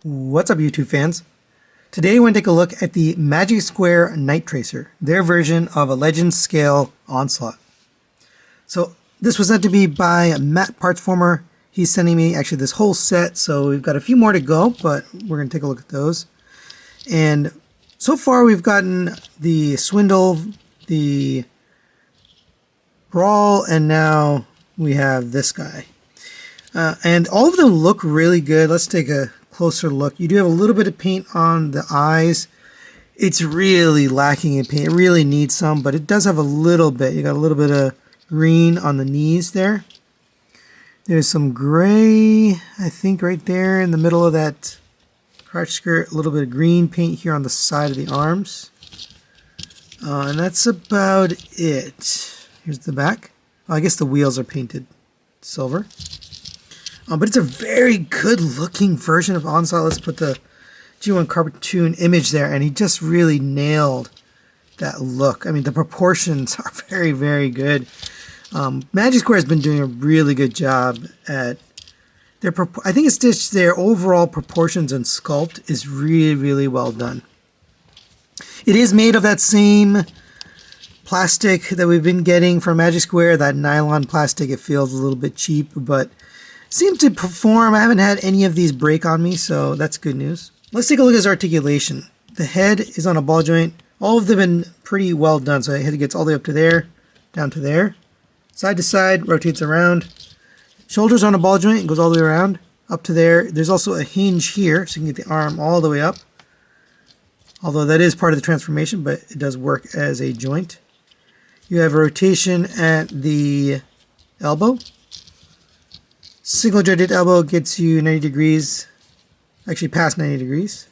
What's up, YouTube fans? Today we're going to take a look at the Magic Square Night Tracer, their version of a Legend Scale Onslaught. So this was sent to me by Matt Partsformer. He's sending me actually this whole set, so we've got a few more to go, but we're going to take a look at those. And so far we've gotten the Swindle, the Brawl, and now we have this guy. And all of them look really good. Let's take a closer look. You do have a little bit of paint on the eyes. It's really lacking in paint. It really needs some, but it does have a little bit. You got a little bit of green on the knees there. There's some gray, I think, right there in the middle of that crotch skirt. A little bit of green paint here on the side of the arms. And that's about it. Here's the back. Oh, I guess the wheels are painted silver. But it's a very good looking version of Onslaught. Let's put the G1 cartoon image there, and he just really nailed that look. I mean, the proportions are very, very good. Magic Square has been doing a really good job at their, I think it's just their overall proportions and sculpt is really, really well done. It is made of that same plastic that we've been getting from Magic Square, that nylon plastic. It feels a little bit cheap, but seems to perform. I haven't had any of these break on me, so that's good news. Let's take a look at his articulation. The head is on a ball joint. All of them have been pretty well done. So the head gets all the way up to there, down to there. Side to side, rotates around. Shoulders on a ball joint, goes all the way around, up to there. There's also a hinge here, so you can get the arm all the way up. Although that is part of the transformation, but it does work as a joint. You have a rotation at the elbow. Single jointed elbow gets you 90 degrees, actually past 90 degrees.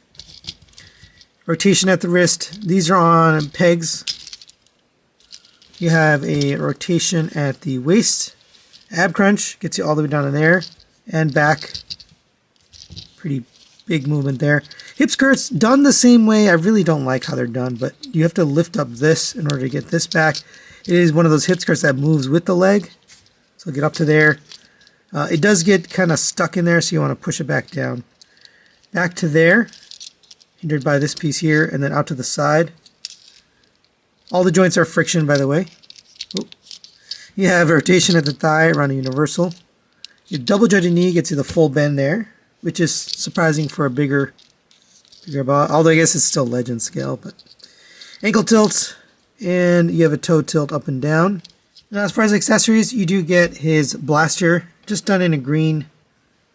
Rotation at the wrist. These are on pegs. You have a rotation at the waist. Ab crunch gets you all the way down to there and back. Pretty big movement there. Hip skirts done the same way. I really don't like how they're done, but you have to lift up this in order to get this back. It is one of those hip skirts that moves with the leg. So get up to there. It does get kind of stuck in there, so you want to push it back down. Back to there, hindered by this piece here, and then out to the side. All the joints are friction, by the way. Oop. You have rotation at the thigh around a universal. Your double jointed knee gets you the full bend there, which is surprising for a bigger ball. Although I guess it's still Legend scale, but ankle tilt, and you have a toe tilt up and down. Now, as far as accessories, you do get his blaster, just done in a green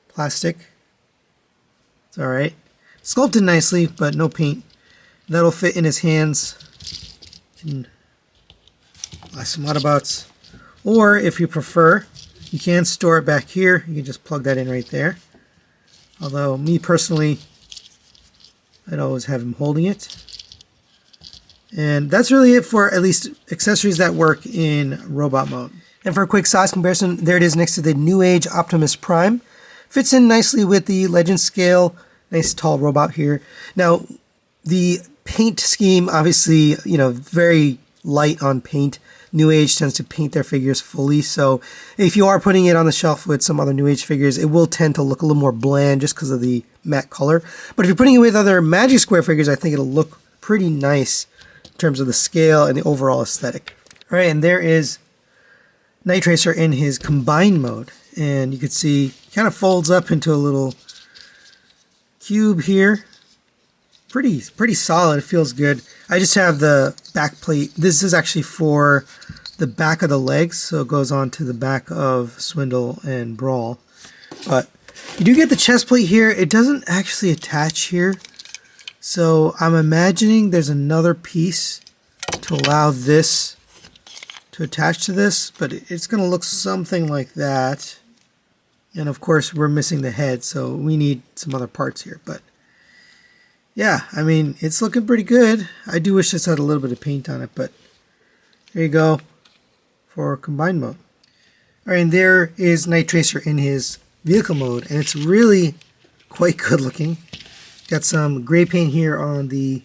plastic. It's alright. Sculpted nicely, but no paint. That'll fit in his hands. You can buy some Autobots. Or, if you prefer, you can store it back here. You can just plug that in right there. Although, me personally, I'd always have him holding it. And that's really it for at least accessories that work in robot mode. And for a quick size comparison, there it is next to the New Age Optimus Prime. Fits in nicely with the Legend scale. Nice tall robot here. Now, the paint scheme, obviously, very light on paint. New Age tends to paint their figures fully, so if you are putting it on the shelf with some other New Age figures, it will tend to look a little more bland just because of the matte color. But if you're putting it with other Magic Square figures, I think it'll look pretty nice in terms of the scale and the overall aesthetic. All right, and there is Night Tracer in his combined mode, and you can see he kind of folds up into a little cube here. Pretty solid. It feels good. I just have the back plate. This is actually for the back of the legs, so it goes on to the back of Swindle and Brawl. But you do get the chest plate here. It doesn't actually attach here. So I'm imagining there's another piece to allow this to attach to this, but it's going to look something like that. And of course we're missing the head, so we need some other parts here. But yeah, I mean, it's looking pretty good. I do wish this had a little bit of paint on it, but there you go for combined mode. All right, and there is Night Tracer in his vehicle mode, and it's really quite good looking. Got some gray paint here on the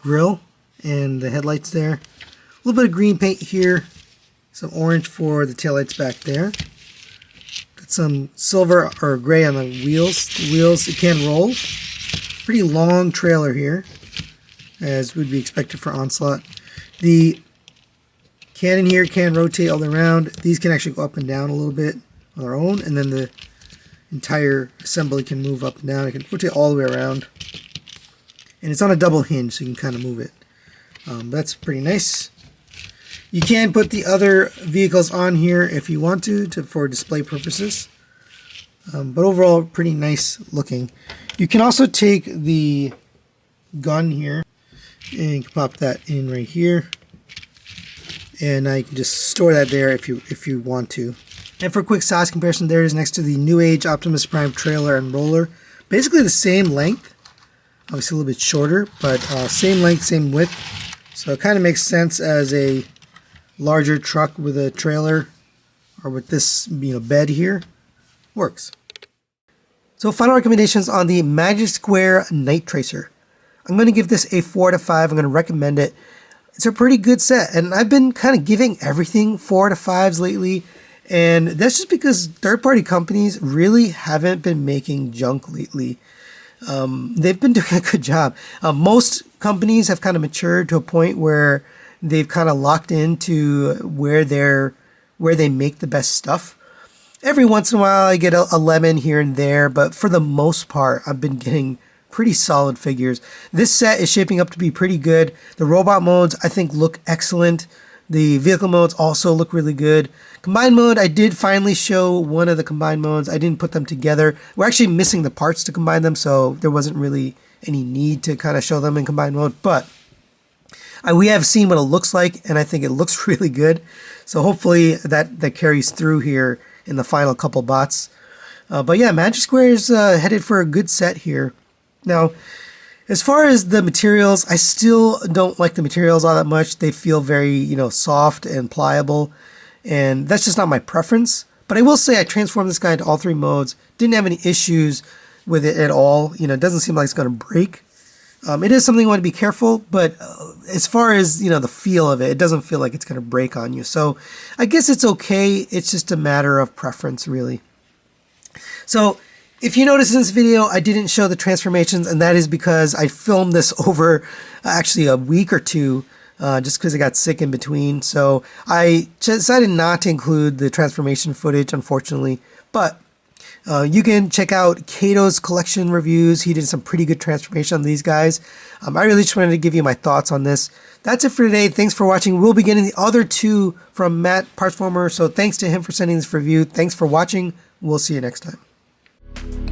grill and the headlights there. A little bit of green paint here. Some orange for the taillights back there. Got some silver or gray on the wheels. The wheels, it can roll. Pretty long trailer here, as would be expected for Onslaught. The cannon here can rotate all the way around. These can actually go up and down a little bit on their own, and then the entire assembly can move up and down. It can rotate all the way around. And it's on a double hinge, so you can kind of move it. That's pretty nice. You can put the other vehicles on here if you want to for display purposes. But overall, pretty nice looking. You can also take the gun here and you can pop that in right here. And you can just store that there if you want to. And for a quick size comparison, there it is next to the New Age Optimus Prime trailer and roller. Basically the same length. Obviously a little bit shorter, but same length, same width. So it kind of makes sense as a larger truck with a trailer, or with this bed here. Works. So final recommendations on the Magic Square Night Tracer. I'm going to give this a 4 out of 5. I'm going to recommend it. It's a pretty good set, and I've been kind of giving everything 4 out of 5s lately, and that's just because third-party companies really haven't been making junk lately. They've been doing a good job. Most companies have kind of matured to a point where they've kind of locked into where they make the best stuff. Every once in a while I get a lemon here and there, but for the most part I've been getting pretty solid figures. This set is shaping up to be pretty good. The robot modes I think look excellent. The vehicle modes also look really good. Combined mode, I did finally show one of the combined modes. I didn't put them together. We're actually missing the parts to combine them, so there wasn't really any need to kind of show them in combined mode, but we have seen what it looks like, and I think it looks really good. So hopefully that carries through here in the final couple bots. But yeah, Magic Square is headed for a good set here. Now, as far as the materials, I still don't like the materials all that much. They feel very, soft and pliable, and that's just not my preference. But I will say I transformed this guy into all 3 modes. Didn't have any issues with it at all. It doesn't seem like it's going to break. It is something you want to be careful, but as far as, the feel of it, it doesn't feel like it's going to break on you. So I guess it's okay. It's just a matter of preference, really. So if you notice in this video, I didn't show the transformations, and that is because I filmed this over actually a week or two, just because I got sick in between. So I decided not to include the transformation footage, unfortunately, but you can check out Kato's collection reviews. He did some pretty good transformation on these guys. I really just wanted to give you my thoughts on this. That's it for today. Thanks for watching. We'll be getting the other 2 from Matt Partsformer, so thanks to him for sending this review. Thanks for watching. We'll see you next time.